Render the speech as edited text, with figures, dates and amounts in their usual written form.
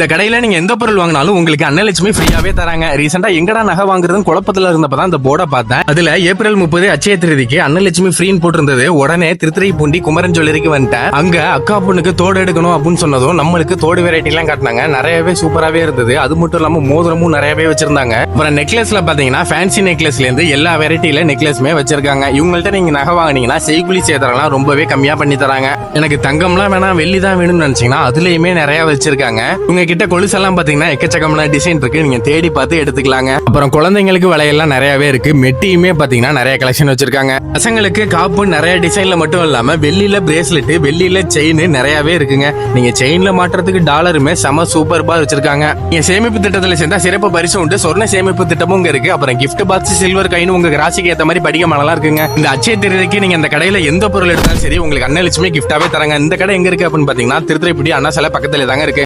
இந்த கடையில நீங்க எந்த பொருள் வாங்கினாலும் உங்களுக்கு அன்னலட்சுமி ஃப்ரீயாவே தராங்க. ரீசெண்டா எங்கடா நகை வாங்குறதுன்னு குழப்பத்துல இருந்தப்பதான் இந்த போர்டை பார்த்தேன். அதுல ஏப்ரல் 30 அட்சய திருதிக்கு அன்னலட்சுமி ஃப்ரீன்னு போட்டிருந்தது. உடனே திருத்துறைப்பூண்டி குமரன் ஜுவல்லரிக்கு வந்துட்டேன். அங்க அக்கா பொண்ணுக்கு தோடு எடுக்கணும் அப்படின்னு சொன்னதும் நம்மளுக்கு தோடு வெரைட்டி எல்லாம் காட்டினாங்க. நிறையவே சூப்பராவே இருந்தது. அது மட்டும் இல்லாம மோதிரமும் நிறையவே வச்சிருந்தாங்க. அப்புறம் நெக்லஸ்ல பாத்தீங்கன்னா ஃபேன்சி நெக்லஸ்ல இருந்து எல்லா வெரைட்டில நெக்லஸுமே வச்சிருக்காங்க. இவங்கள்ட்ட நீங்க நகை வாங்கினீங்கன்னா செய்குலி சேதாரம்லாம் ரொம்பவே கம்மியா பண்ணி தராங்க. எனக்கு தங்கம்லாம் வேணாம் வெள்ளி தான் வேணும்னு நினைச்சீங்கன்னா அதுலயுமே நிறைய வச்சிருக்காங்க. உங்க கிட்ட கொலுசெல்லாம் பாத்தீங்கன்னா எக்கச்சக்கமான டிசைன் இருக்கு. நீங்க தேடி பார்த்து எடுத்துக்கலாங்க. அப்புறம் குழந்தைங்களுக்கு வளையெல்லாம் நிறையவே இருக்கு. மெட்டியுமே பாத்தீங்கன்னா நிறைய கலெக்ஷன் வச்சிருக்காங்க. பசங்களுக்கு காப்பு நிறைய டிசைன்ல மட்டும் இல்லாம வெள்ளியில பிரேஸ்லெட், வெள்ளியில செயின் நிறையவே இருக்குங்க. நீங்க செயின்ல மாட்டுறதுக்கு டாலருமே செம சூப்பர்பா வச்சிருக்காங்க. நீங்க சேமிப்பு திட்டத்துல சேர்ந்தா சிறப்பு பரிசு உண்டு. சொர்ண சேமிப்பு திட்டமும் இருக்கு. அப்புறம் கிஃப்ட் பாக்ஸ், சில்வர் காயின் உங்க ராசிக்கு ஏத்த மாதிரி படிக்க மனலாம் இருக்குங்க. இந்த அட்சய திருதிக்கு நீங்க இந்த கடையில எந்த பொருள் எடுத்தாலும் சரி உங்களுக்கு அன்னலட்சுமி கிஃப்டாவே தராங்க. இந்த கடை எங்க இருக்கு அப்படின்னு பாத்தீங்கன்னா திருத்துறைப்பூண்டி அண்ணா சிலை பக்கத்துல தாங்க இருக்கு.